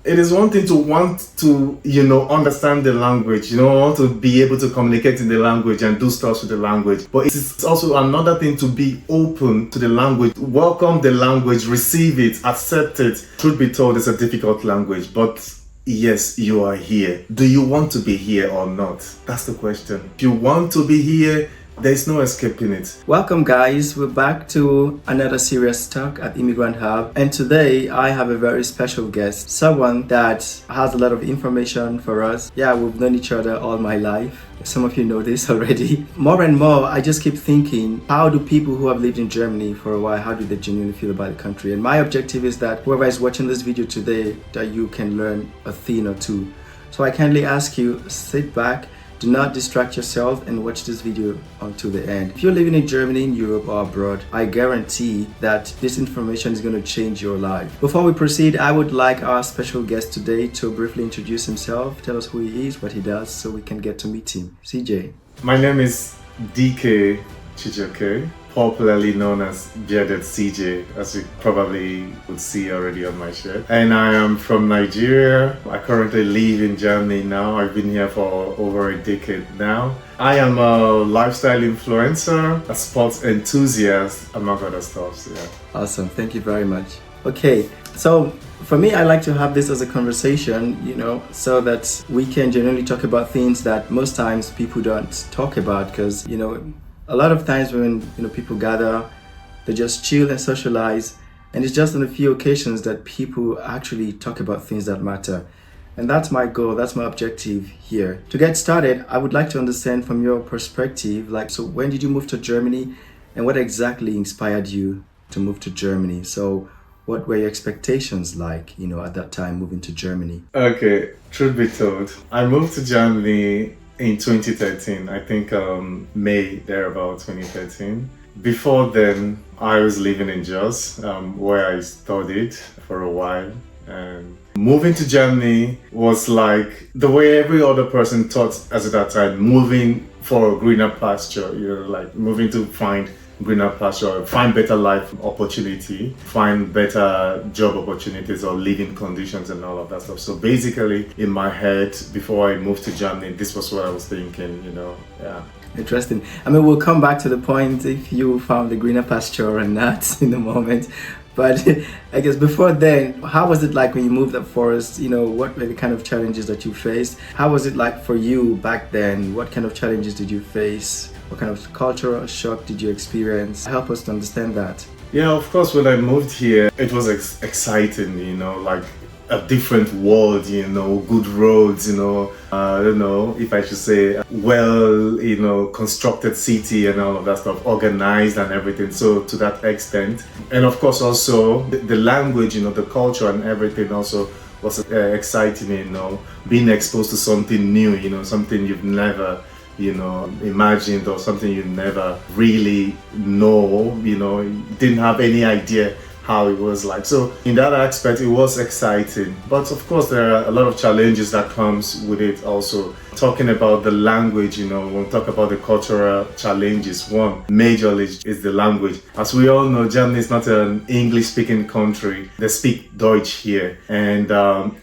It is one thing to want to, understand the language, want to be able to communicate in the language and do stuff with the language. But it's also another thing to be open to the language, welcome the language, receive it, accept it. Truth be told, it's a difficult language, but yes, you are here. Do you want to be here or not? That's the question. If you want to be here, there's no escaping it. Welcome guys, we're back to another serious talk at Immigrant Hub, and today I have a very special guest, someone that has a lot of information for us. Yeah, we've known each other all my life. Some of you know this already. More and more, I just keep thinking, how do people who have lived in Germany for a while, how do they genuinely feel about the country? And my objective is that whoever is watching this video today, that you can learn a thing or two. So I kindly ask you, sit back, do not distract yourself and watch this video until the end. If you're living in Germany, in Europe or abroad, I guarantee that this information is going to change your life. Before we proceed, I would like our special guest today to briefly introduce himself, tell us who he is, what he does, so we can get to meet him. CeeJaay. My name is DK Chijoke, popularly known as Bearded CeeJaay, as you probably would see already on my shirt. And I am from Nigeria. I currently live in Germany now. I've been here for over a decade now. I am a lifestyle influencer, a sports enthusiast, among other stuff. Yeah. Awesome, thank you very much. Okay, so for me, I like to have this as a conversation, so that we can generally talk about things that most times people don't talk about, because, a lot of times when people gather, they just chill and socialize, and it's just on a few occasions that people actually talk about things that matter. And that's my goal, that's my objective here. To get started, I would like to understand from your perspective, so when did you move to Germany and what exactly inspired you to move to Germany? So what were your expectations like, at that time moving to Germany? Okay, truth be told, I moved to Germany in 2013, I think May, thereabout 2013. Before then, I was living in Jos, where I studied for a while. And moving to Germany was like the way every other person thought at that time, moving for a greener pasture, like moving to find greener pasture, find better life opportunity, find better job opportunities or living conditions and all of that stuff. So basically in my head, before I moved to Germany, this was what I was thinking, yeah. Interesting. I mean, we'll come back to the point if you found the greener pasture or not in a moment. But I guess before then, how was it like when you moved up forest? What were the kind of challenges that you faced? How was it like for you back then? What kind of challenges did you face? What kind of cultural shock did you experience? Help us to understand that. Yeah, of course, when I moved here, it was exciting, like a different world, good roads, I don't know if I should say well, constructed city and all of that stuff, organized and everything. So to that extent, and of course also the language, the culture and everything also was exciting, being exposed to something new, something you've never imagined or something you never really know, didn't have any idea how it was like. So in that aspect, it was exciting. But of course, there are a lot of challenges that comes with it also. Talking about the language, when we talk about the cultural challenges, one majorly is the language. As we all know, Germany is not an English-speaking country. They speak Deutsch here. And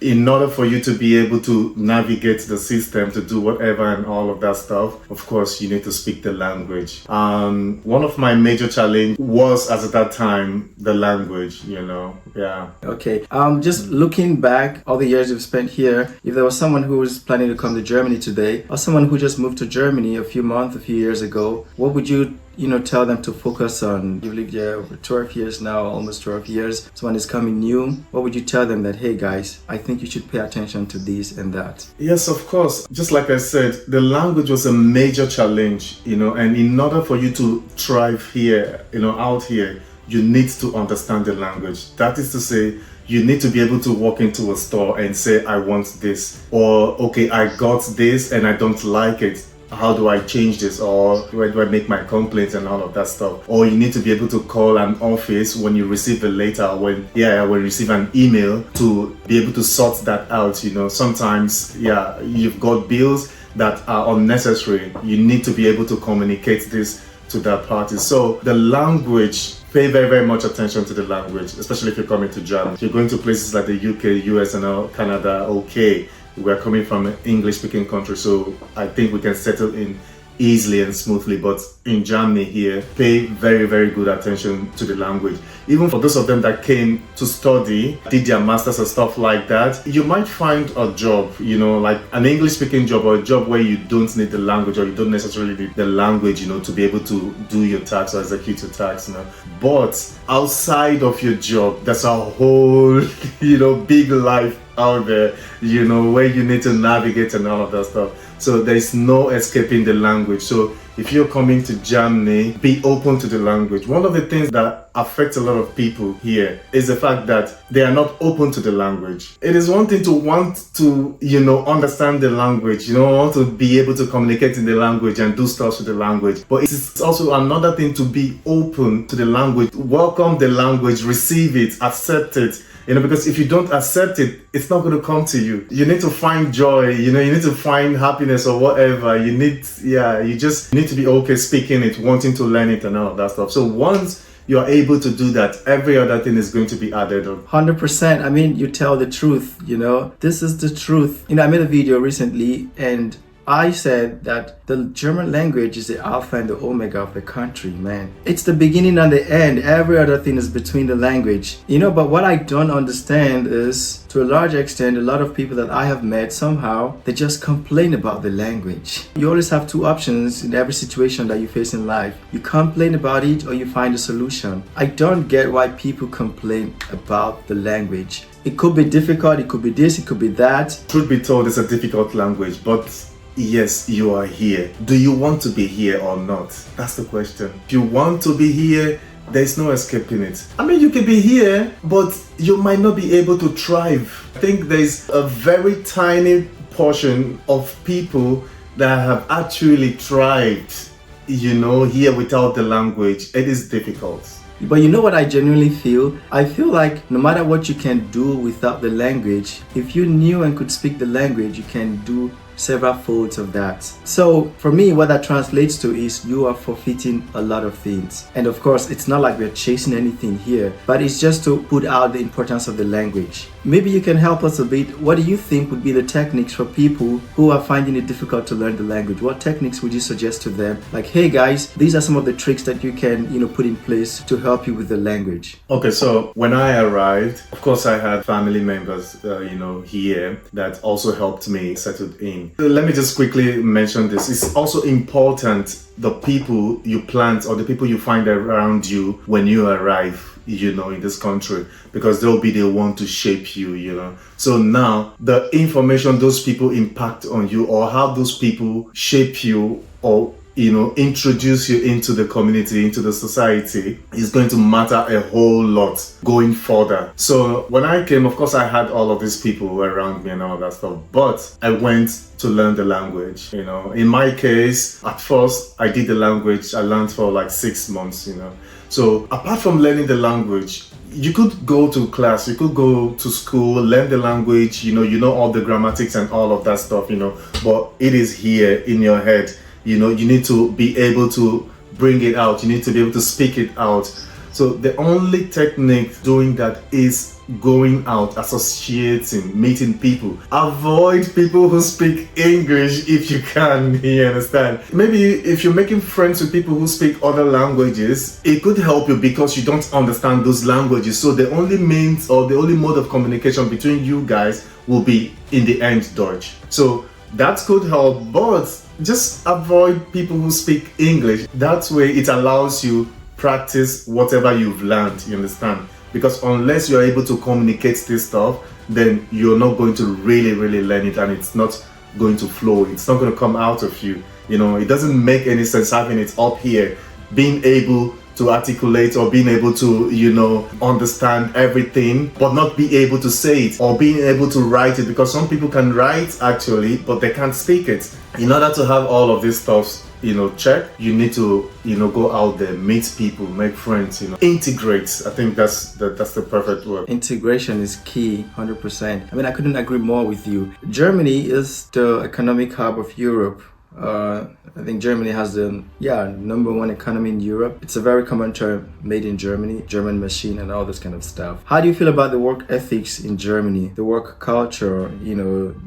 in order for you to be able to navigate the system, to do whatever and all of that stuff, of course, you need to speak the language. One of my major challenges was, at that time, the language, yeah. Okay, just looking back, all the years you've spent here, if there was someone who was planning to come to Germany today, or someone who just moved to Germany a few years ago, what would you tell them to focus on? You've lived here over 12 years now, almost 12 years. Someone is coming new. What would you tell them that, hey guys, I think you should pay attention to this and that? Yes, of course. Just like I said, the language was a major challenge, and in order for you to thrive here, out here, you need to understand the language. That is to say, you need to be able to walk into a store and say, I want this, or okay, I got this and I don't like it. How do I change this, or where do I make my complaints and all of that stuff? Or you need to be able to call an office when you receive a letter, when you receive an email, to be able to sort that out. Sometimes you've got bills that are unnecessary. You need to be able to communicate this to that party. So the language pay very, very much attention to the language, especially if you're coming to Germany. If you're going to places like the UK, US, and Canada, okay, we're coming from an English-speaking country, so I think we can settle in easily and smoothly. But in Germany here, pay very, very good attention to the language. Even for those of them that came to study, did their masters and stuff like that, you might find a job, you know, like an English-speaking job, or a job where you don't need the language, or you don't necessarily need the language, you know, to be able to do your tax or execute your tax, you know. But outside of your job, there's a whole, you know, big life out there, you know, where you need to navigate and all of that stuff. So there's no escaping the language. So if you're coming to Germany, be open to the language. One of the things that affects a lot of people here is the fact that they are not open to the language. It is one thing to want to, you know, understand the language, you know, want to be able to communicate in the language and do stuff with the language. But it's also another thing to be open to the language, welcome the language, receive it, accept it. You know, because if you don't accept it, it's not going to come to you. You need to find joy, you know, you need to find happiness or whatever. You need to be okay speaking it, wanting to learn it and all of that stuff. So once you are able to do that, every other thing is going to be added on. 100%. I mean, you tell the truth, you know, this is the truth. You know, I made a video recently and I said that the German language is the alpha and the omega of the country, man. It's the beginning and the end. Every other thing is between the language. You know, but what I don't understand is, to a large extent, a lot of people that I have met, somehow, they just complain about the language. You always have two options in every situation that you face in life. You complain about it or you find a solution. I don't get why people complain about the language. It could be difficult, it could be this, it could be that. Truth be told, it's a difficult language, but yes, you are here. Do you want to be here or not? That's the question. If you want to be here, there's no escaping it. I mean, you can be here, but you might not be able to thrive. I think there's a very tiny portion of people that have actually thrived, you know, here without the language. It is difficult. But you know what I genuinely feel? I feel like no matter what you can do without the language, if you knew and could speak the language, you can do several folds of that. So for me, what that translates to is you are forfeiting a lot of things. And of course, it's not like we're chasing anything here, but it's just to put out the importance of the language. Maybe you can help us a bit. What do you think would be the techniques for people who are finding it difficult to learn the language? What techniques would you suggest to them? Like, hey guys, these are some of the tricks that you can, you know, put in place to help you with the language. Okay, so when I arrived, of course I had family members, you know, here that also helped me settle in. Let me just quickly mention this. It's also important, the people you plant or the people you find around you when you arrive, you know, in this country, because they'll be the one to shape you, you know. So now the information those people impact on you, or how those people shape you, or, you know, introduce you into the community, into the society, is going to matter a whole lot going further. So when I came, of course, I had all of these people around me and all that stuff, but I went to learn the language, you know. In my case, at first, I did the language, I learned for like 6 months, you know. So apart from learning the language, you could go to class, you could go to school, learn the language, you know all the grammatics and all of that stuff, you know, but it is here in your head. You know, you need to be able to bring it out. You need to be able to speak it out. So the only technique doing that is going out, associating, meeting people. Avoid people who speak English if you can, you understand? Maybe if you're making friends with people who speak other languages, it could help you because you don't understand those languages. So the only means or the only mode of communication between you guys will be in the end Dutch. So that could help, but just avoid people who speak English. That way it allows you practice whatever you've learned, you understand? Because unless you're able to communicate this stuff, then you're not going to really learn it, and it's not going to flow. It's not going to come out of you. You know, it doesn't make any sense having it up here, being able to articulate or being able to, you know, understand everything, but not be able to say it, or being able to write it, because some people can write actually, but they can't speak it. In order to have all of these stuff, you know, check, you need to, you know, go out there, meet people, make friends, you know, integrate. I think that's the perfect word. Integration is key, 100%. I mean, I couldn't agree more with you. Germany is the economic hub of Europe. I think Germany has the number one economy in Europe. It's a very common term, made in Germany, German machine and all this kind of stuff. How do you feel about the work ethics in Germany, the work culture,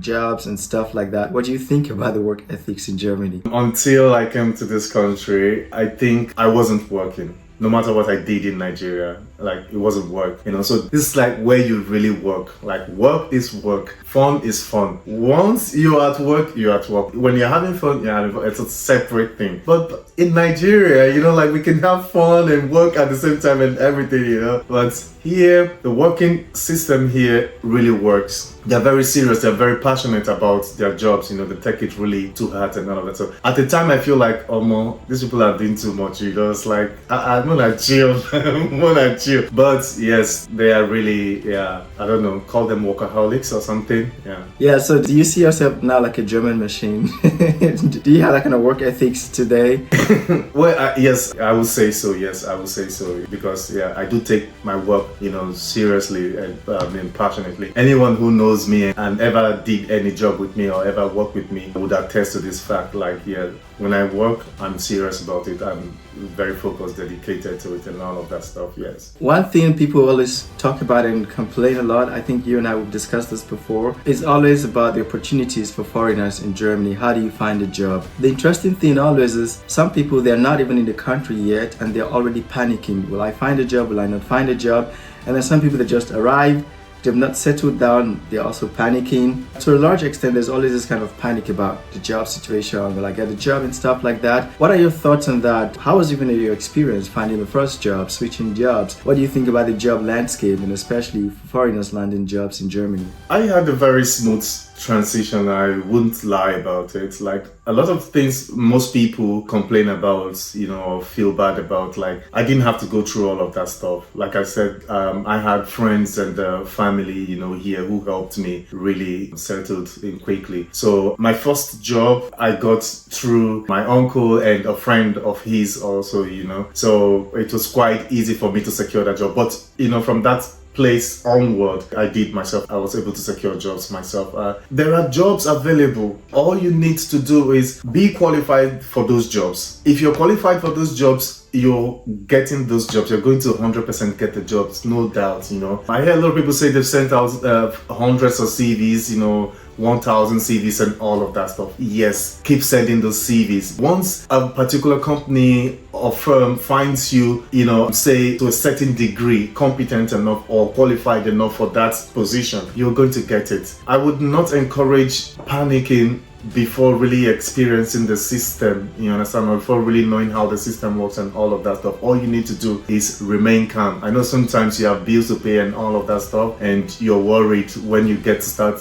jobs and stuff like that? What do you think about the work ethics in Germany? Until I came to this country, I think I wasn't working. No matter what I did in Nigeria, like it wasn't work, So this is like where you really work. Like work is work, fun is fun. Once you're at work, you're at work. When you're having fun, you're having fun. It's a separate thing. But in Nigeria, like we can have fun and work at the same time and everything, But here, the working system here really works. They're very serious, they're very passionate about their jobs, they take it really to heart and all of that. So at the time I feel like, oh man, these people are doing too much, It's like, I'm gonna chill, I'm gonna chill. But yes, they are really, I don't know, call them workaholics or something, Yeah, so do you see yourself now like a German machine? Do you have that kind of work ethics today? Well, yes, I would say so, because I do take my work, seriously and passionately. Anyone who knows me and ever did any job with me or ever worked with me would attest to this fact. Like, when I work, I'm serious about it. I'm very focused, dedicated to it and all of that stuff, yes. One thing people always talk about and complain a lot, I think you and I have discussed this before, is always about the opportunities for foreigners in Germany. How do you find a job? The interesting thing always is some people, they're not even in the country yet and they're already panicking. Will I find a job? Will I not find a job? And then some people that just arrive, they've not settled down, they're also panicking. To a large extent, there's always this kind of panic about the job situation, will I get a job and stuff like that. What are your thoughts on that? How was even your experience finding the first job, switching jobs? What do you think about the job landscape and especially foreigners landing jobs in Germany? I had a very smooth transition, I wouldn't lie about it. Like a lot of things most people complain about, or feel bad about, like I didn't have to go through all of that stuff. Like I said, I had friends and family, here who helped me really settled in quickly. So my first job I got through my uncle and a friend of his also, so it was quite easy for me to secure that job. But, from that place onward, I was able to secure jobs myself. There are jobs available. All you need to do is be qualified for those jobs. If you're qualified for those jobs, you're getting those jobs. You're going to 100% get the jobs, no doubt, I hear a lot of people say they've sent out hundreds of CVs, 1,000 CVs and all of that stuff. Yes, keep sending those CVs. Once a particular company or firm finds you, say to a certain degree, competent enough or qualified enough for that position, you're going to get it. I would not encourage panicking before really experiencing the system, you understand, or before really knowing how the system works and all of that stuff. All you need to do is remain calm. I know sometimes you have bills to pay and all of that stuff and you're worried when you get to start,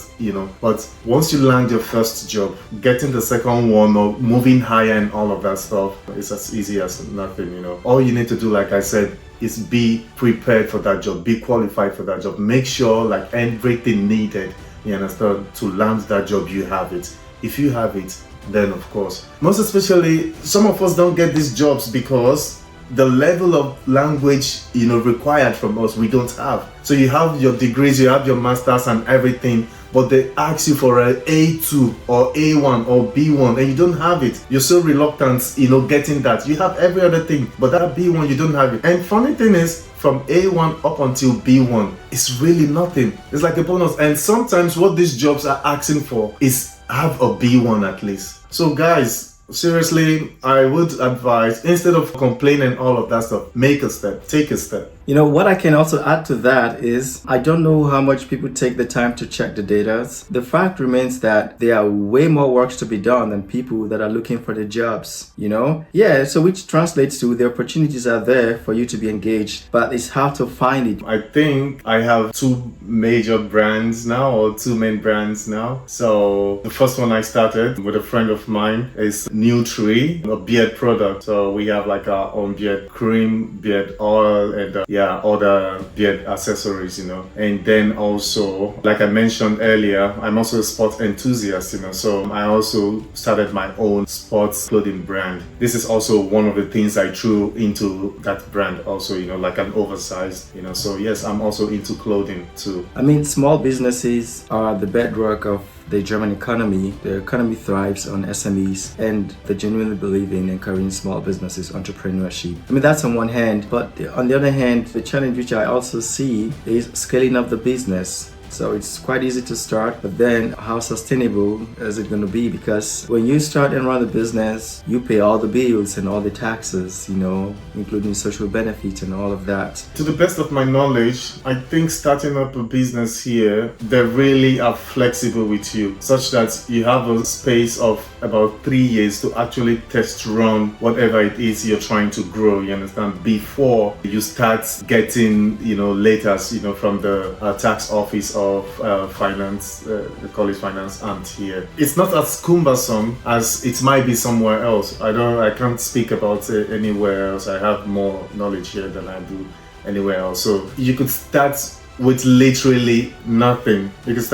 but once you land your first job, getting the second one or moving higher and all of that stuff is as easy as nothing. All you need to do, like I said, is be prepared for that job, be qualified for that job. Make sure like everything needed, you understand, to land that job, you have it. If you have it, then of course. Most especially, some of us don't get these jobs because the level of language, required from us, we don't have. So you have your degrees, you have your masters and everything, but they ask you for an A2 or A1 or B1 and you don't have it. You're so reluctant, getting that. You have every other thing, but that B1, you don't have it. And funny thing is, from A1 up until B1, it's really nothing. It's like a bonus. And sometimes what these jobs are asking for is have a B1 at least. So guys, seriously, I would advise, instead of complaining all of that stuff, make a step, take a step. What I can also add to that is, I don't know how much people take the time to check the data. The fact remains that there are way more works to be done than people that are looking for the jobs, Yeah, so which translates to the opportunities are there for you to be engaged, but it's hard to find it. I think I have two major brands now, or two main brands now. So the first one I started with a friend of mine is Nutri, a beard product. So we have like our own beard cream, beard oil, and other beard accessories, and then also, like I mentioned earlier, I'm also a sports enthusiast, so I also started my own sports clothing brand. This is also one of the things I threw into that brand also, like an oversized, so yes, I'm also into clothing too. I mean, small businesses are the bedrock of the German economy. The economy thrives on SMEs, and they genuinely believe in encouraging small businesses, entrepreneurship. I mean, that's on one hand, but on the other hand, the challenge which I also see is scaling up the business. So it's quite easy to start, but then how sustainable is it going to be? Because when you start and run the business, you pay all the bills and all the taxes, including social benefits and all of that. To the best of my knowledge, I think starting up a business here, they really are flexible with you, such that you have a space of about 3 years to actually test run whatever it is you're trying to grow, you understand, before you start getting, letters, from the tax office of finance, the college finance aunt here. It's not as cumbersome as it might be somewhere else. I can't speak about it anywhere else. I have more knowledge here than I do anywhere else. So you could start with literally nothing. Just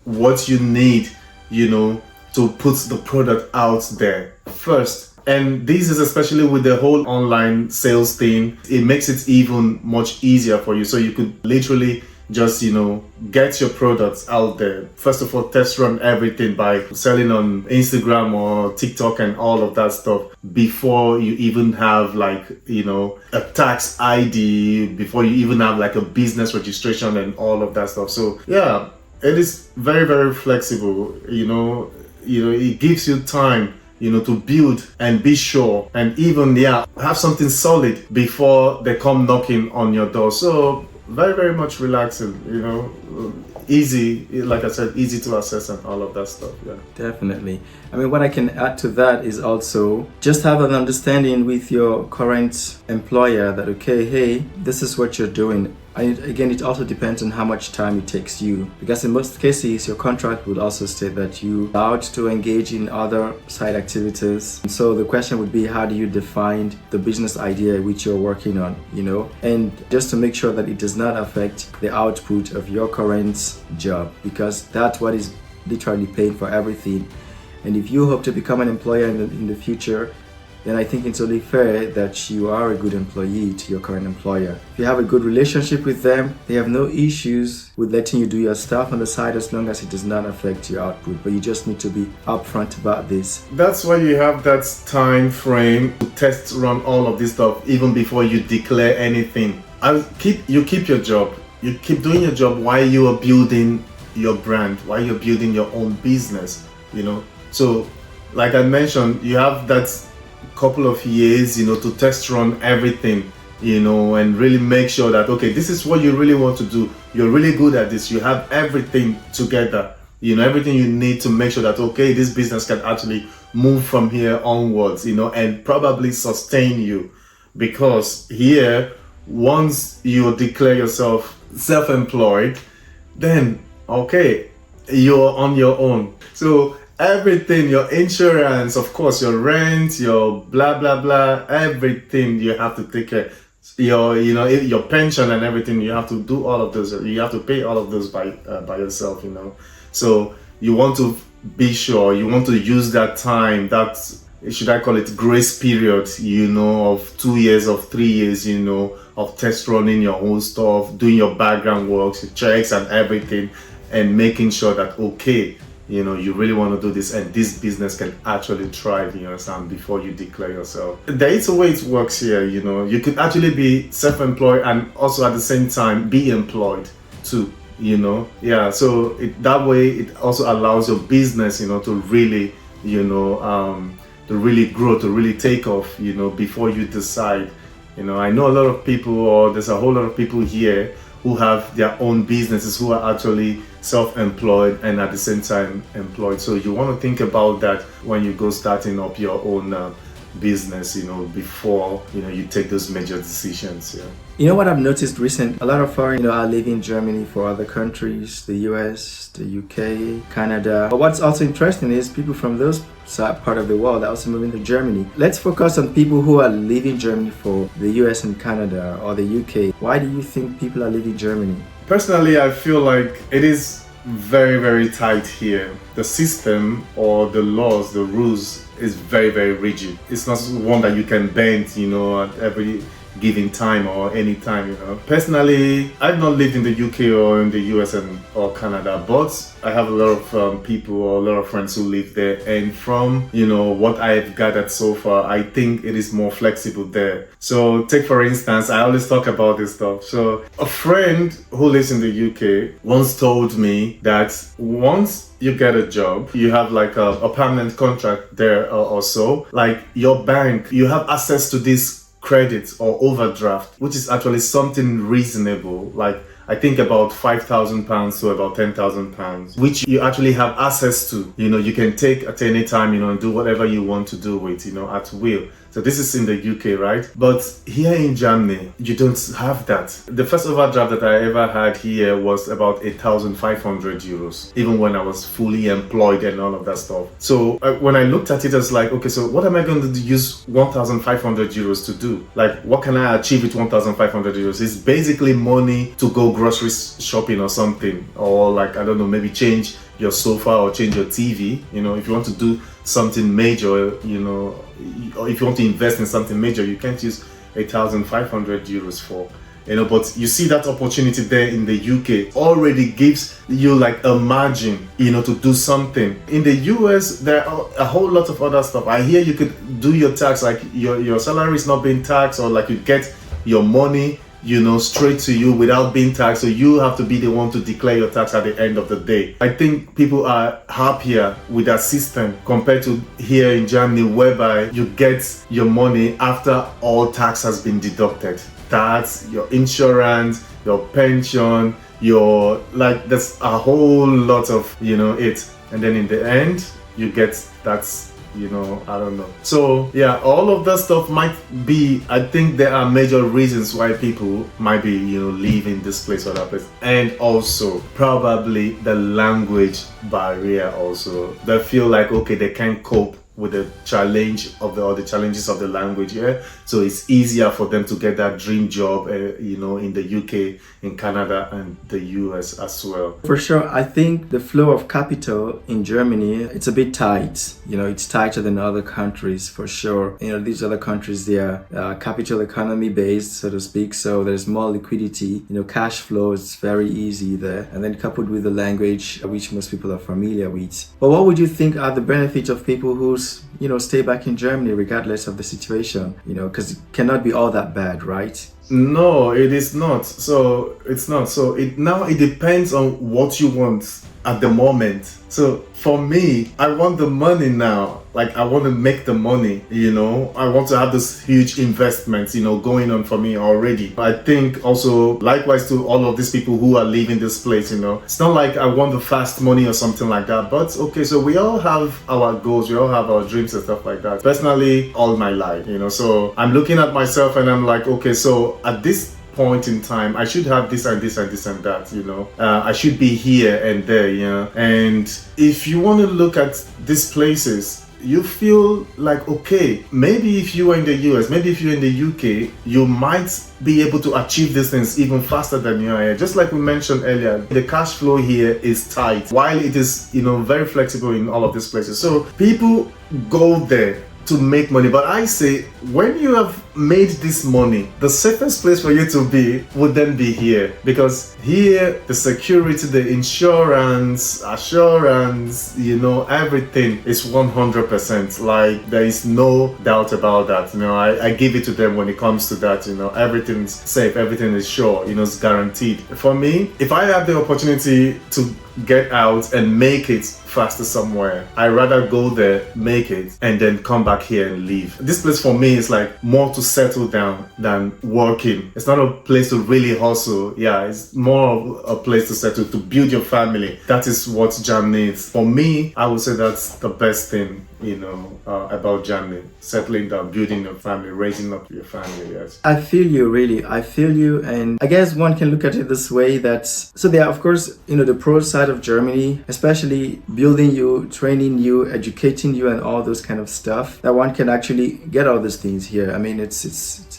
what you need, to put the product out there first. And this is especially with the whole online sales thing. It makes it even much easier for you. So you could literally just, get your products out there. First of all, test run everything by selling on Instagram or TikTok and all of that stuff before you even have a tax ID, before you even have a business registration and all of that stuff. So yeah, it is very, very flexible. It gives you time to build and be sure, and even have something solid before they come knocking on your door. So very, very much relaxing, easy, like I said, easy to assess and all of that stuff. Yeah, definitely. I mean, what I can add to that is also just have an understanding with your current employer that, okay, hey, this is what you're doing. Again, it also depends on how much time it takes you, because in most cases your contract would also state that you are allowed to engage in other side activities. And so the question would be, how do you define the business idea which you're working on, and just to make sure that it does not affect the output of your current job, because that's what is literally paying for everything. And if you hope to become an employer in the future, then I think it's only fair that you are a good employee to your current employer. If you have a good relationship with them, they have no issues with letting you do your stuff on the side as long as it does not affect your output. But you just need to be upfront about this. That's why you have that time frame to test run all of this stuff even before you declare anything. You keep your job. You keep doing your job while you are building your brand, while you're building your own business, So like I mentioned, you have that couple of years, to test run everything, and really make sure that, okay, this is what you really want to do. You're really good at this. You have everything together, everything you need to make sure that, okay, this business can actually move from here onwards, and probably sustain you. Because here, once you declare yourself self-employed, then, okay, you're on your own. So everything, your insurance, of course, your rent, your blah, blah, blah, everything you have to take care. Your pension and everything, you have to do all of those. You have to pay all of those by yourself, So you want to be sure, you want to use that time, that, should I call it grace period, of 2 years, of 3 years, of test running your own stuff, doing your background works, your checks and everything, and making sure that, okay, you really want to do this and this business can actually thrive, before you declare yourself. There is a way it works here, you could actually be self-employed and also at the same time be employed too, so that way it also allows your business, to really, to really grow, to really take off, before you decide. I know a lot of people, or there's a whole lot of people here who have their own businesses, who are actually self-employed and at the same time employed. So you want to think about that when you go starting up your own business, before, you take those major decisions. Yeah. You know what I've noticed recently? A lot of foreign, are leaving Germany for other countries, the US, the UK, Canada. But what's also interesting is people from those part of the world are also moving to Germany. Let's focus on people who are leaving Germany for the US and Canada or the UK. Why do you think people are leaving Germany? Personally, I feel like it is very, very tight here. The system or the laws, the rules is very, very rigid. It's not one that you can bend, at every given time or any time. Personally, I've not lived in the UK or in the US or Canada, but I have a lot of people or a lot of friends who live there, and from what I've gathered so far, I think it is more flexible there. So take for instance, I always talk about this stuff. So a friend who lives in the UK once told me that once you get a job, you have like a permanent contract there or so, like your bank, you have access to this credit or overdraft, which is actually something reasonable, like I think about £5,000 to about £10,000, which you actually have access to. You can take at any time, and do whatever you want to do with, at will. So this is in the UK, right? But here in Germany, you don't have that. The first overdraft that I ever had here was about 8,500 euros, even when I was fully employed and all of that stuff. So when I looked at it, I was like, okay, so what am I going to use 1,500 euros to do? Like, what can I achieve with 1,500 euros? It's basically money to go grocery shopping or something, or like, I don't know, maybe change your sofa or change your TV. If you want to do something major, or if you want to invest in something major, you can't use 8,500 euros for. But you see that opportunity there in the UK already gives you like a margin, to do something. In the US, there are a whole lot of other stuff. I hear you could do your tax, like your salary is not being taxed, or like you get your money straight to you without being taxed. So you have to be the one to declare your tax at the end of the day. I think people are happier with that system compared to here in Germany, whereby you get your money after all tax has been deducted. Tax, your insurance, your pension, there's a whole lot of, it. And then in the end, you get that's I don't know. So yeah, all of that stuff might be, I think there are major reasons why people might be, leaving this place or that place. And also probably the language barrier also. They feel like, okay, they can't cope with the challenge of the challenges of the language here, so it's easier for them to get that dream job, in the UK, in Canada, and the US as well. For sure, I think the flow of capital in Germany, it's a bit tight. It's tighter than other countries for sure. These other countries, they are capital economy based, so to speak. So there's more liquidity. Cash flow is very easy there, and then coupled with the language, which most people are familiar with. But what would you think are the benefits of people who's stay back in Germany regardless of the situation, because it cannot be all that bad, right? No, it is not. So it's not. So it depends on what you want at the moment. So for me, I want the money now. Like, I want to make the money, I want to have this huge investment, going on for me already. I think also likewise to all of these people who are leaving this place, it's not like I want the fast money or something like that. But okay, so we all have our goals, we all have our dreams and stuff like that. Personally, all my life, so I'm looking at myself and I'm like, okay, so at this point in time, I should have this and this and this and that, I should be here and there, and if you want to look at these places, you feel like, okay, maybe if you are in the US, maybe if you're in the UK, you might be able to achieve these things even faster than you are here. Just like we mentioned earlier, the cash flow here is tight, while it is, very flexible in all of these places. So people go there to make money. But I say, when you have made this money, the safest place for you to be would then be here, because here the security, the insurance, assurance, everything is 100%. Like, there is no doubt about that. I give it to them when it comes to that. Everything's safe, everything is sure, it's guaranteed. For me, if I have the opportunity to get out and make it faster somewhere, I rather go there, make it, and then come back here and leave. This place for me is like more to settle down than working. It's not a place to really hustle. Yeah, it's more of a place to settle, to build your family. That is what Germany is. For me, I would say that's the best thing about Germany, settling down, building your family, raising up your family. Yes. I feel you, really. I feel you. And I guess one can look at it this way that, so there are, of course, the pro side of Germany, especially building you, training you, educating you, and all those kind of stuff, that one can actually get all these things here. I mean, it's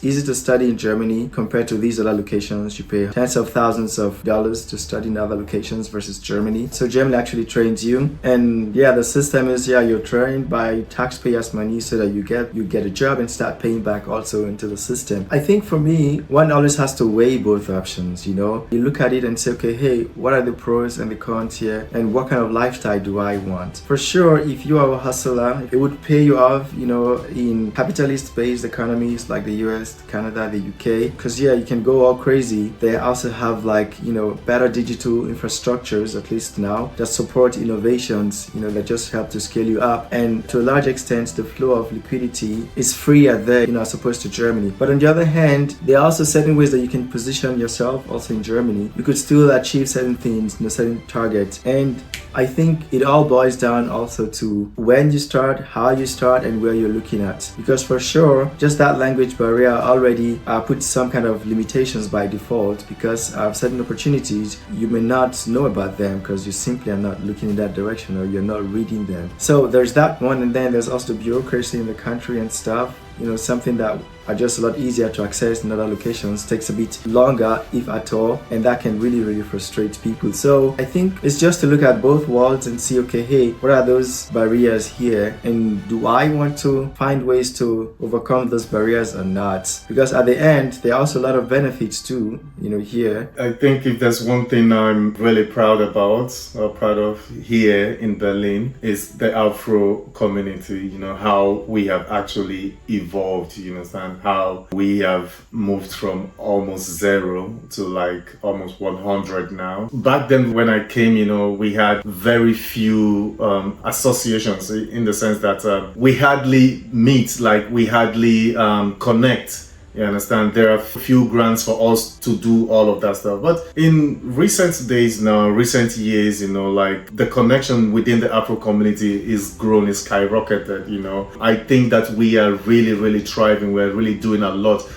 easy to study in Germany compared to these other locations. You pay tens of thousands of dollars to study in other locations versus Germany. So Germany actually trains you. And yeah, the system is, you're trained by taxpayers' money so that you get a job and start paying back also into the system. I think for me, one always has to weigh both options, You look at it and say, okay, hey, what are the pros and the cons here? And what kind of lifestyle do I want? For sure, if you are a hustler, it would pay you off, in capitalist-based economies like the US, Canada, the UK, because you can go all crazy. They also have better digital infrastructures, at least now, that support innovations, that just help to scale you up. And to a large extent, the flow of liquidity is freer there, as opposed to Germany. But on the other hand, there are also certain ways that you can position yourself also in Germany. You could still achieve certain things, certain targets. And I think it all boils down also to when you start, how you start, and where you're looking at. Because for sure, just that language barrier already puts some kind of limitations by default, because certain opportunities, you may not know about them because you simply are not looking in that direction, or you're not reading them. So there's that one, and then there's also the bureaucracy in the country and stuff. Something that are just a lot easier to access in other locations, takes a bit longer, if at all, and that can really, really frustrate people. So I think it's just to look at both worlds and see, okay, hey, what are those barriers here? And do I want to find ways to overcome those barriers or not? Because at the end, there are also a lot of benefits too, here. I think if there's one thing I'm really proud about, or proud of here in Berlin, is the Afro community, how we have actually evolved, you understand? How we have moved from almost zero to almost 100 now. Back then when I came, we had very few associations, in the sense that we hardly meet, we hardly connect. You understand? There are few grants for us to do all of that stuff. But in recent days now, recent years, the connection within the Afro community is grown, is skyrocketed, I think that we are really, really thriving. We're really doing a lot,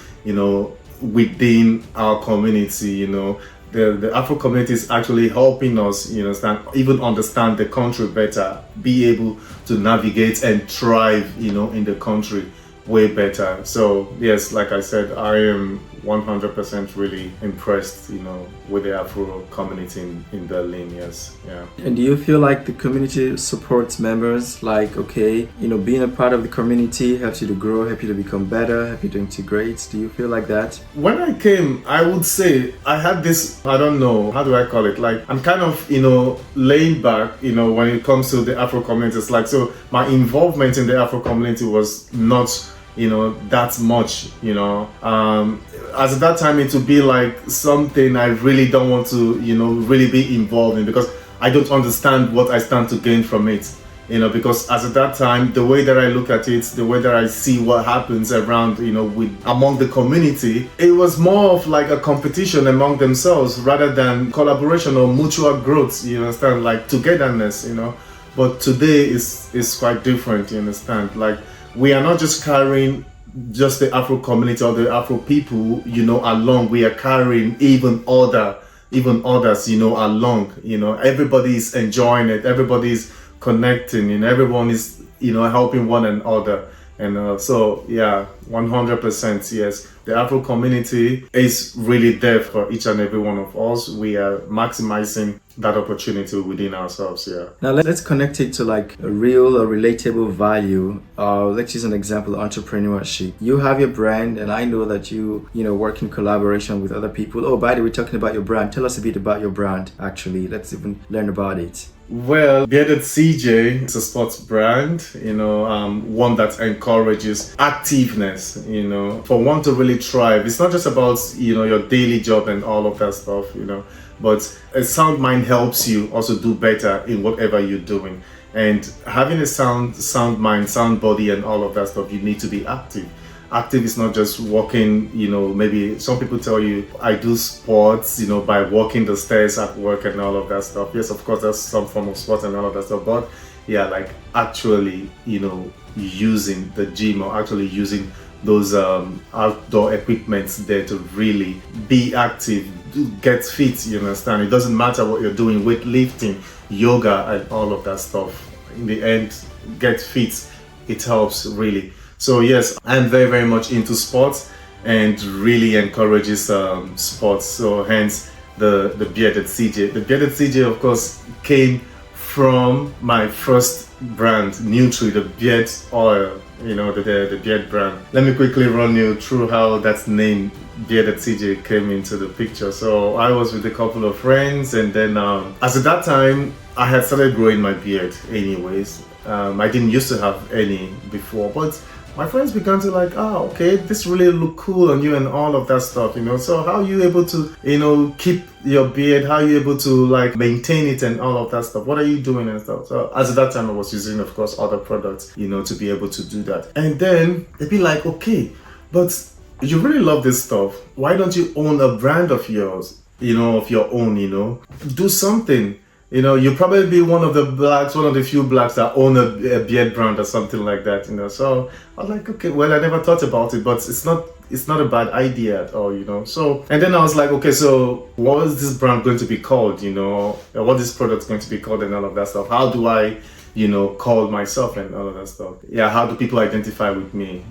within our community, The Afro community is actually helping us, even understand the country better, be able to navigate and thrive, in the country way better. So yes, like I said, I am 100% really impressed, with the Afro community in Berlin. Yes, yeah. And do you feel like the community supports members? Okay, being a part of the community helps you to grow, help you to become better, help you to integrate. Do you feel like that? When I came, I would say I had this, I don't know, how do I call it? I'm kind of, laying back, when it comes to the Afro community. It's so my involvement in the Afro community was not that much, as at that time it would be something I really don't want to, really be involved in, because I don't understand what I stand to gain from it, because as at that time, the way that I look at it, the way that I see what happens around, among the community, it was more of a competition among themselves rather than collaboration or mutual growth, you understand, togetherness, But today is quite different, you understand, we are not just carrying just the Afro community or the Afro people, along. We are carrying even others, along. Everybody is enjoying it. Everybody is connecting, and everyone is, helping one another. And so, yeah, 100%, yes. The Afro community is really there for each and every one of us. We are maximizing that opportunity within ourselves, yeah. Now let's connect it to a real or relatable value. Let's use an example, entrepreneurship. You have your brand, and I know that you work in collaboration with other people. Oh, by the way, talking about your brand, tell us a bit about your brand, actually. Let's even learn about it. Well, Bearded CeeJaay is a sports brand, one that encourages activeness, for one to really thrive. It's not just about, your daily job and all of that stuff, but a sound mind helps you also do better in whatever you're doing. And having a sound mind, sound body and all of that stuff, you need to be active. Active is not just walking, maybe some people tell you, I do sports, by walking the stairs at work and all of that stuff. Yes, of course, that's some form of sport and all of that stuff. But yeah, like actually, using the gym or actually using those outdoor equipments there to really be active, get fit. You understand? It doesn't matter what you're doing, weightlifting, yoga, and all of that stuff. In the end, get fit. It helps really. So yes, I'm very, very much into sports and really encourages sports. So hence the bearded CeeJaay. The bearded CeeJaay, of course, came from my first brand, Nutri, the beard oil, the beard brand. Let me quickly run you through how that name, bearded CeeJaay, came into the picture. So I was with a couple of friends, and then as at that time, I had started growing my beard anyways. I didn't used to have any before, but my friends began to like, okay, this really look cool on you and all of that stuff, So how are you able to, keep your beard? How are you able to like maintain it and all of that stuff? What are you doing and stuff? So as at that time, I was using, of course, other products, to be able to do that. And then they'd be like, okay, but you really love this stuff. Why don't you own a brand of yours, of your own, Do something. You'll probably be one of the few blacks that own a beard brand or something like that, So I was like, okay, well, I never thought about it, but it's not a bad idea at all, So, and then I was like, okay, so what is this brand going to be called, what is this product going to be called and all of that stuff? How do I, call myself and all of that stuff? Yeah, how do people identify with me,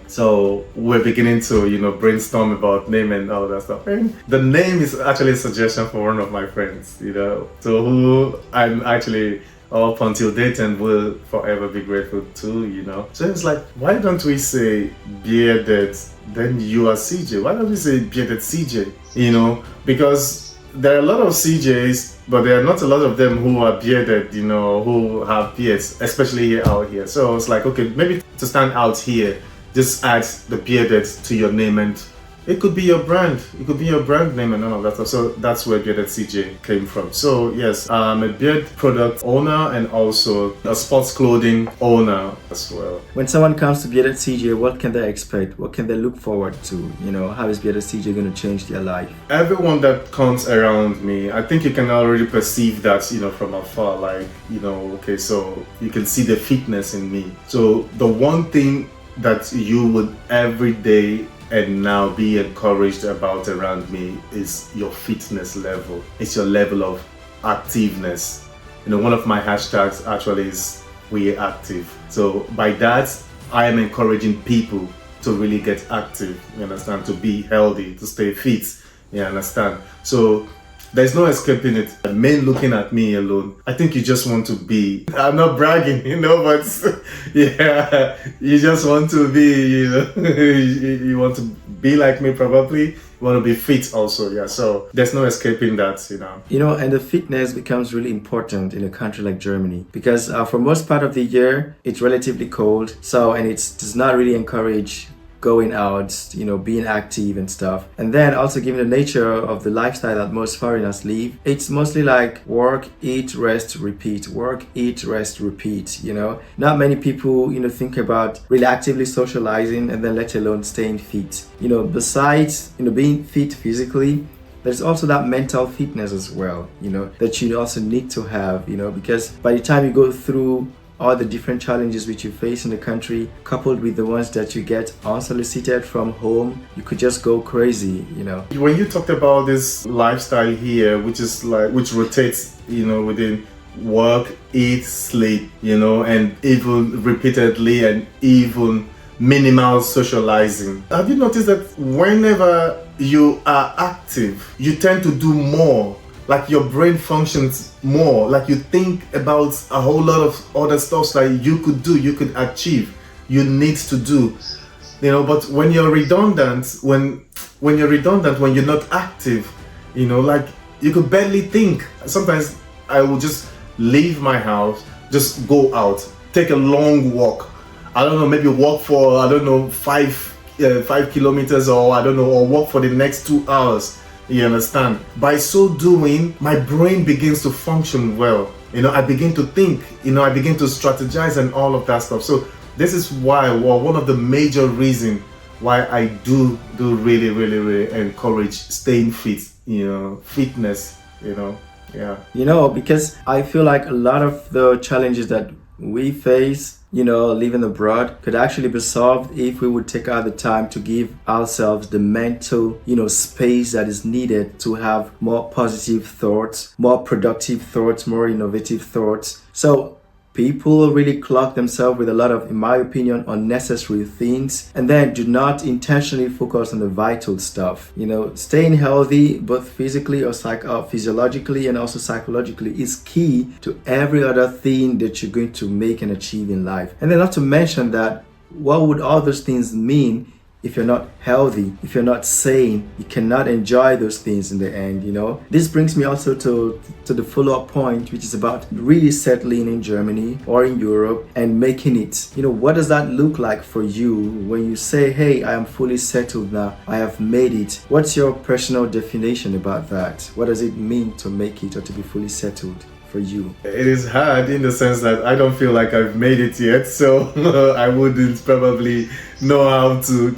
So we're beginning to, brainstorm about name and all of that stuff. And the name is actually a suggestion for one of my friends, so who I'm actually up until date and will forever be grateful to, So it's like, why don't we say bearded, then you are CeeJaay? Why don't we say bearded CeeJaay? Because there are a lot of CeeJays, but there are not a lot of them who are bearded, who have beards, especially out here. So it's like, okay, maybe to stand out here, just add the bearded to your name, and it could be your brand. It could be your brand name and all of that stuff. So that's where bearded CeeJaay came from. So yes, I'm a beard product owner and also a sports clothing owner as well. When someone comes to bearded CeeJaay, what can they expect? What can they look forward to? How is bearded CeeJaay going to change their life? Everyone that comes around me, I think you can already perceive that, from afar. Like, okay, so you can see the fitness in me. So the one thing that you would every day and now be encouraged about around me is your fitness level. It's your level of activeness. One of my hashtags actually is "We are active." So by that, I am encouraging people to really get active, you understand, to be healthy, to stay fit, you understand. So there's no escaping it. Men looking at me alone, I think you just want to be, I'm not bragging, but yeah, you just want to be, you want to be like me probably. You want to be fit also, yeah. So there's no escaping that, And the fitness becomes really important in a country like Germany because for most part of the year, it's relatively cold. So, and it does not really encourage going out, being active and stuff. And then also given the nature of the lifestyle that most foreigners live, it's mostly like work, eat, rest, repeat, work, eat, rest, repeat, Not many people, think about really actively socializing and then let alone staying fit. Besides, being fit physically, there's also that mental fitness as well, that you also need to have, because by the time you go through all the different challenges which you face in the country, coupled with the ones that you get unsolicited from home, you could just go crazy, When you talked about this lifestyle here, which rotates, within work, eat, sleep, and even repeatedly and even minimal socializing. Have you noticed that whenever you are active, you tend to do more? Like your brain functions more, like you think about a whole lot of other stuff that you could do, you could achieve, you need to do, but when you're redundant, when you're not active, like you could barely think. Sometimes I will just leave my house, just go out, take a long walk. I don't know, maybe walk for, 5 kilometers or walk for the next 2 hours. You understand? By so doing, my brain begins to function well. I begin to think, I begin to strategize and all of that stuff. So this is why, one of the major reasons why I do really, really, really encourage staying fit, fitness, yeah. Because I feel like a lot of the challenges that we face, living abroad could actually be solved if we would take out the time to give ourselves the mental, space that is needed to have more positive thoughts, more productive thoughts, more innovative thoughts. So people really clog themselves with a lot of, in my opinion, unnecessary things, and then do not intentionally focus on the vital stuff. Staying healthy, both physically or physiologically and also psychologically, is key to every other thing that you're going to make and achieve in life. And then not to mention that, what would all those things mean if you're not healthy, if you're not sane? You cannot enjoy those things in the end, This brings me also to the follow-up point, which is about really settling in Germany or in Europe and making it. What does that look like for you when you say, hey, I am fully settled now, I have made it? What's your personal definition about that? What does it mean to make it or to be fully settled for you? It is hard in the sense that I don't feel like I've made it yet, so I wouldn't probably know how to.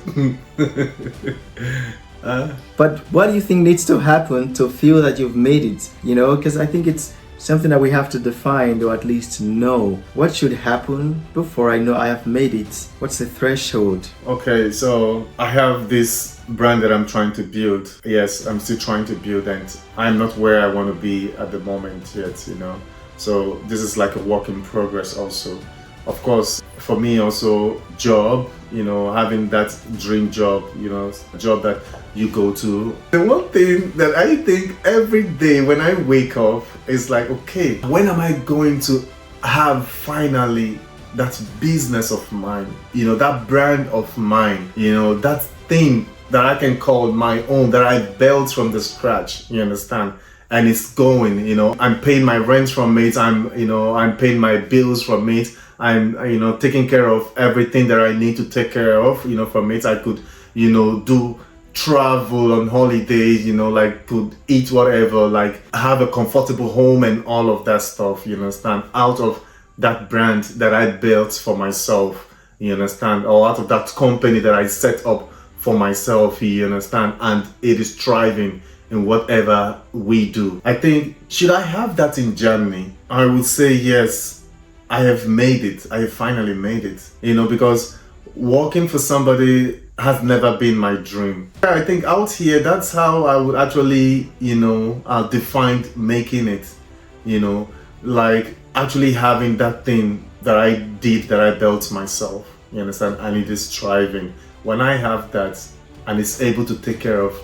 But what do you think needs to happen to feel that you've made it? Because I think it's something that we have to define, or at least know. What should happen before I know I have made it? What's the threshold? Okay, so I have this brand that I'm trying to build. Yes, I'm still trying to build, and I'm not where I want to be at the moment yet, So this is like a work in progress also. Of course, for me also, job, having that dream job, a job that you go to. The one thing that I think every day when I wake up is like, okay, when am I going to have finally that business of mine, that brand of mine, that thing that I can call my own, that I built from the scratch, you understand? And it's going, I'm paying my rent from it, I'm paying my bills from it, I'm, taking care of everything that I need to take care of, from it. I could, do travel on holidays, like could eat whatever, like have a comfortable home and all of that stuff, you understand? Out of that brand that I built for myself, you understand? Or out of that company that I set up for myself, you understand? And it is thriving in whatever we do. I think, should I have that in Germany? I would say yes. I have made it. I have finally made it. Because working for somebody has never been my dream. I think out here, that's how I would actually, define making it. Like actually having that thing that I did, that I built myself. You understand? And it is thriving. When I have that and it's able to take care of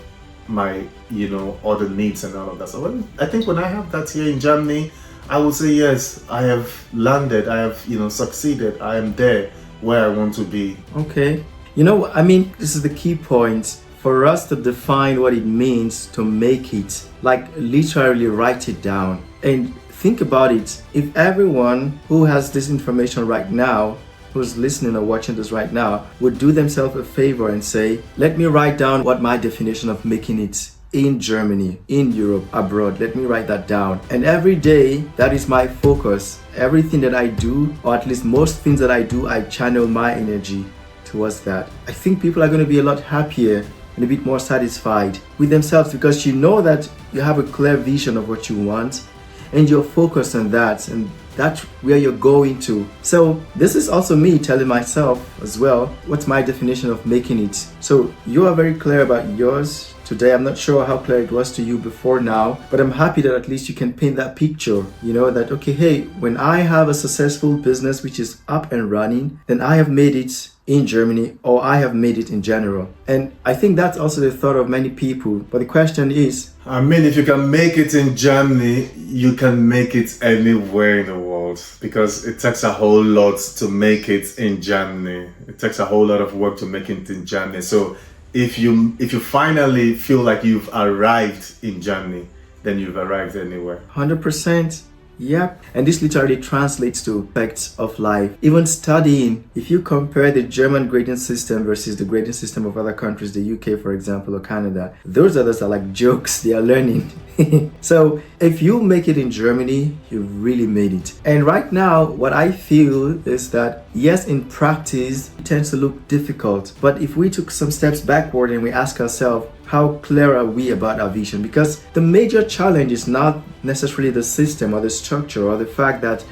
my, other needs and all of that. So I think when I have that here in Germany, I would say yes, I have landed, I have, succeeded, I am there where I want to be. Okay. This is the key point for us to define what it means to make it, like literally write it down. And think about it. If everyone who has this information right now, who's listening or watching this right now, would do themselves a favor and say, let me write down what my definition of making it in Germany, in Europe, abroad. Let me write that down. And every day, that is my focus. Everything that I do, or at least most things that I do, I channel my energy towards that. I think people are going to be a lot happier and a bit more satisfied with themselves, because you know that you have a clear vision of what you want and you're focused on that, and that's where you're going to. So this is also me telling myself as well, what's my definition of making it? So you are very clear about yours today. I'm not sure how clear it was to you before now, but I'm happy that at least you can paint that picture, that, okay, hey, when I have a successful business which is up and running, then I have made it in Germany, or I have made it in general. And I think that's also the thought of many people. But the question is, if you can make it in Germany, you can make it anywhere in the world, because it takes a whole lot to make it in Germany. It takes a whole lot of work to make it in Germany. So if you finally feel like you've arrived in Germany, then you've arrived anywhere. 100%. Yep. And this literally translates to aspects of life. Even studying, if you compare the German grading system versus the grading system of other countries, the UK, for example, or Canada, those others are like jokes. They are learning. So if you make it in Germany, you really made it. And right now, what I feel is that, yes, in practice, it tends to look difficult. But if we took some steps backward and we ask ourselves, how clear are we about our vision? Because the major challenge is not necessarily the system or the structure or the fact that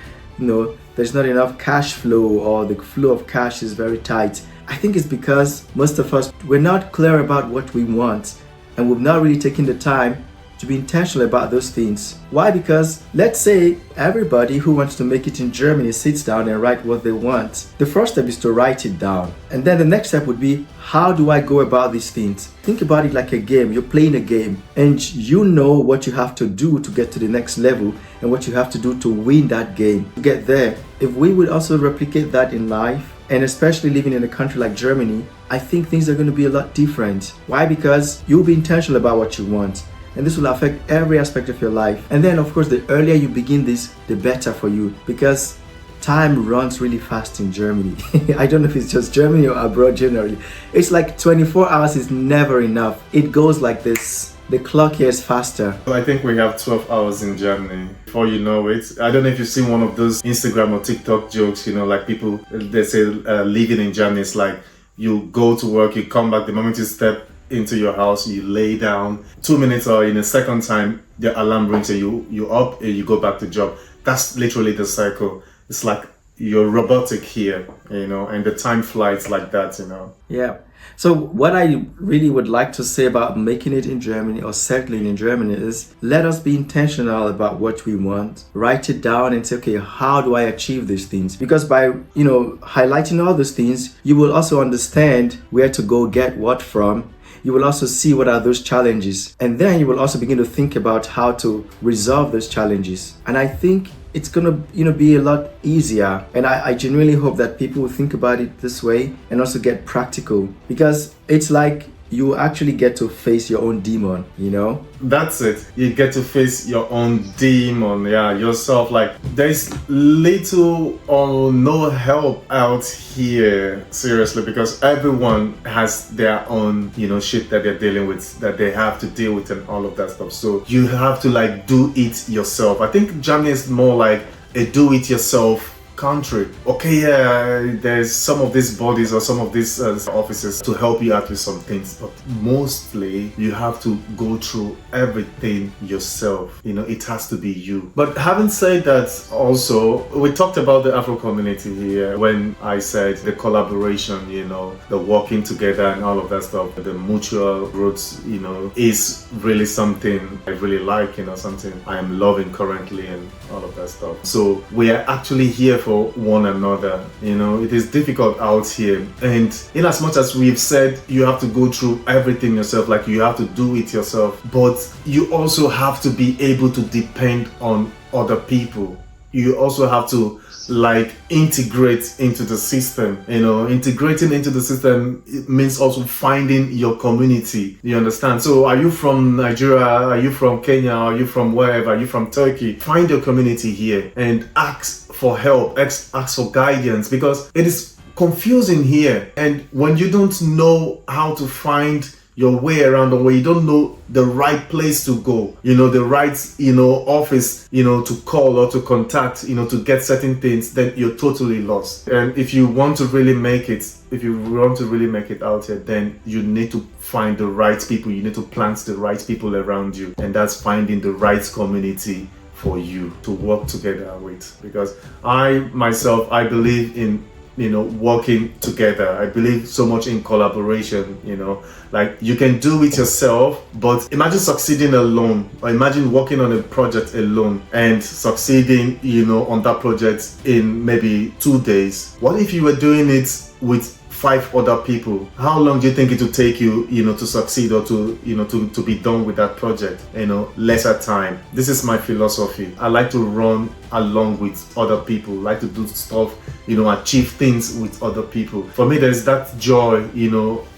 there's not enough cash flow, or the flow of cash is very tight. I think it's because most of us, we're not clear about what we want, and we've not really taken the time to be intentional about those things. Why? Because let's say everybody who wants to make it in Germany sits down and write what they want. The first step is to write it down. And then the next step would be, how do I go about these things? Think about it like a game. You're playing a game and you know what you have to do to get to the next level and what you have to do to win that game, to get there. If we would also replicate that in life, and especially living in a country like Germany, I think things are going to be a lot different. Why? Because you'll be intentional about what you want. And this will affect every aspect of your life. And then, of course, the earlier you begin this, the better for you, because time runs really fast in Germany. I don't know if it's just Germany or abroad generally. It's like 24 hours is never enough. It goes like this. The clock here is faster. I think we have 12 hours in Germany. Before you know it, I don't know if you've seen one of those Instagram or TikTok jokes, like people, they say living in Germany is like you go to work, you come back, the moment you step into your house, you lay down, 2 minutes or in a second time the alarm rings and you up and you go back to job. That's literally the cycle. It's like you're robotic here, and the time flies like that. Yeah. So what I really would like to say about making it in Germany or settling in Germany is, let us be intentional about what we want. Write it down and say, okay, how do I achieve these things? Because by, highlighting all those things, you will also understand where to go get what from. You will also see what are those challenges. And then you will also begin to think about how to resolve those challenges. And I think it's gonna be a lot easier, and I genuinely hope that people will think about it this way and also get practical, because it's like you actually get to face your own demon. That's it. You get to face your own demon, yourself. Like, there's little or no help out here, seriously, because everyone has their own shit that they're dealing with, that they have to deal with, and all of that stuff. So you have to do it yourself. I think Germany is more like a do-it-yourself country. Okay, there's some of these bodies or some of these offices to help you out with some things, but mostly you have to go through everything yourself. It has to be you. But having said that, also we talked about the Afro community here when I said the collaboration, the working together and all of that stuff, the mutual roots, is really something I really like, something I am loving currently and all of that stuff. So we are actually here for one another. It is difficult out here, and in as much as we've said you have to go through everything yourself, like you have to do it yourself, but you also have to be able to depend on other people. You also have to integrate into the system. Integrating into the system, it means also finding your community. You understand? So are you from Nigeria? Are you from Kenya? Are you from wherever? Are you from Turkey? Find your community here and ask for help, ask for guidance, because it is confusing here. And when you don't know how to find your way around, or when you don't know the right place to go, the right, office, to call or to contact, to get certain things, then you're totally lost. And if you want to really make it, out here, then you need to find the right people. You need to plant the right people around you. And that's finding the right community for you to work together with. Because I believe in working together. I believe so much in collaboration. You can do it yourself, but imagine succeeding alone, or imagine working on a project alone and succeeding on that project in maybe 2 days. What if you were doing it with 5 other people? How long do you think it would take you, to succeed, or to be done with that project? Lesser time. This is my philosophy. I like to run along with other people. I like to do stuff, achieve things with other people. For me, there's that joy,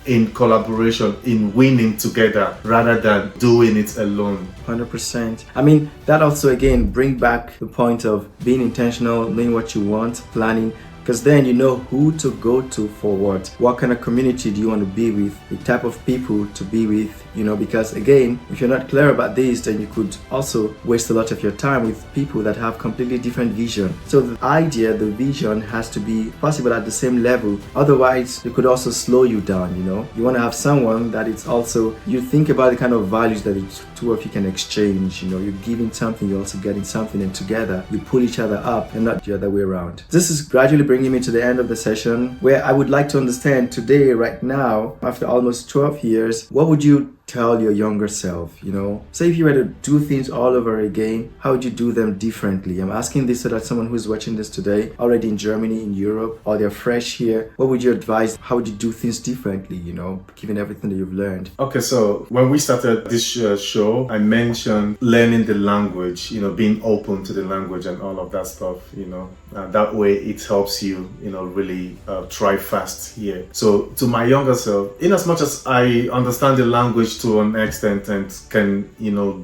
in collaboration, in winning together, rather than doing it alone. 100%. I mean, that also again bring back the point of being intentional, knowing what you want, planning. Because then you know who to go to for what kind of community do you want to be with, the type of people to be with, because again, if you're not clear about this, then you could also waste a lot of your time with people that have completely different vision. So the vision has to be possible at the same level. Otherwise, it could also slow you down. You want to have someone that it's also, you think about the kind of values that it's two of you can exchange, you're giving something, you're also getting something, and together you pull each other up and not the other way around. This is gradually bringing me to the end of the session, where I would like to understand today, right now, after almost 12 years, what would you tell your younger self? Say if you were to do things all over again, how would you do them differently? I'm asking this so that someone who's watching this today, already in Germany, in Europe, or they're fresh here, what would you advise? How would you do things differently, given everything that you've learned? Okay, so when we started this show, I mentioned learning the language, being open to the language and all of that stuff, that way it helps you, really thrive fast here. So to my younger self, in as much as I understand the language to an extent and can,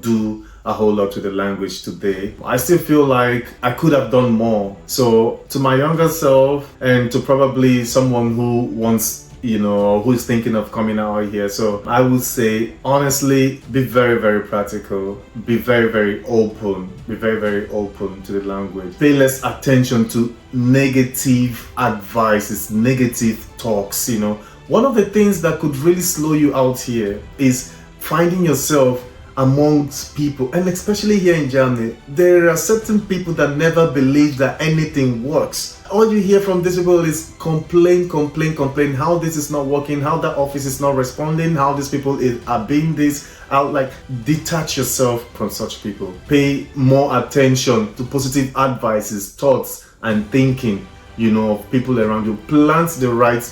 do a whole lot to the language today, I still feel like I could have done more. So to my younger self, and to probably someone who wants, who's thinking of coming out here, so I would say, honestly, be very, very practical, be very, very open, to the language. Pay less attention to negative advices, negative talks. One of the things that could really slow you out here is finding yourself amongst people, and especially here in Germany, there are certain people that never believe that anything works. All you hear from these people is complain, how this is not working, how that office is not responding, how these people are being this out. Like, detach yourself from such people. Pay more attention to positive advices, thoughts, and thinking, of people around you. Plant the right,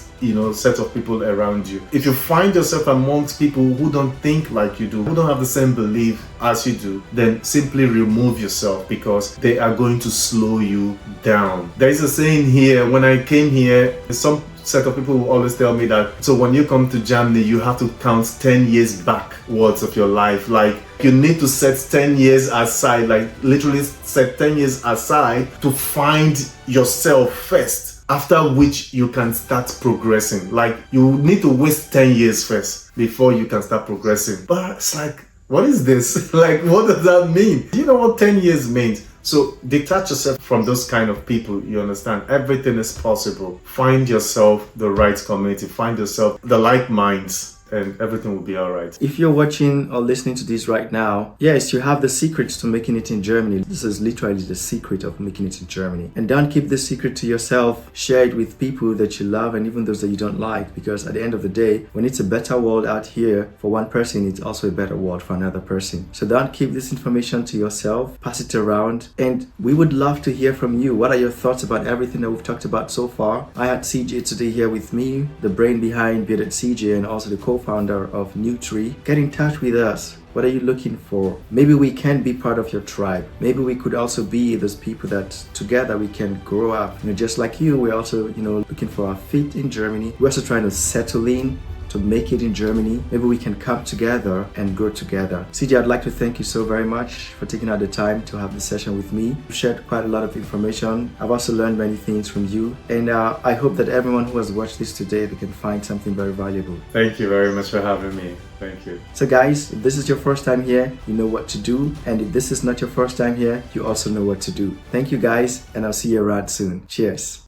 set of people around you. If you find yourself amongst people who don't think like you do, who don't have the same belief as you do, then simply remove yourself, because they are going to slow you down. There is a saying here, when I came here, some set of people will always tell me that, so when you come to Germany, you have to count 10 years backwards of your life. Like, you need to set 10 years aside, like literally set 10 years aside to find yourself first, after which you can start progressing. Like, you need to waste 10 years first before you can start progressing. But it's like, what is this? Like, what does that mean? Do you know what 10 years means? So detach yourself from those kind of people, you understand? Everything is possible. Find yourself the right community, find yourself the like minds, and everything will be all right. If you're watching or listening to this right now, yes, you have the secrets to making it in Germany. This is literally the secret of making it in Germany. And don't keep this secret to yourself. Share it with people that you love and even those that you don't like, because at the end of the day, when it's a better world out here for one person, it's also a better world for another person. So don't keep this information to yourself. Pass it around. And we would love to hear from you. What are your thoughts about everything that we've talked about so far? I had CeeJaay today here with me, the brain behind Bearded CeeJaay, and also the co-founder of Newtree. Get in touch with us. What are you looking for? Maybe we can be part of your tribe. Maybe we could also be those people that together we can grow up. Just like you, we're also, looking for our feet in Germany. We're also trying to settle in, to make it in Germany. Maybe we can come together and grow together. CeeJaay, I'd like to thank you so very much for taking out the time to have this session with me. You've shared quite a lot of information. I've also learned many things from you. And I hope that everyone who has watched this today, they can find something very valuable. Thank you very much for having me. Thank you. So guys, if this is your first time here, you know what to do. And if this is not your first time here, you also know what to do. Thank you guys, and I'll see you around soon. Cheers.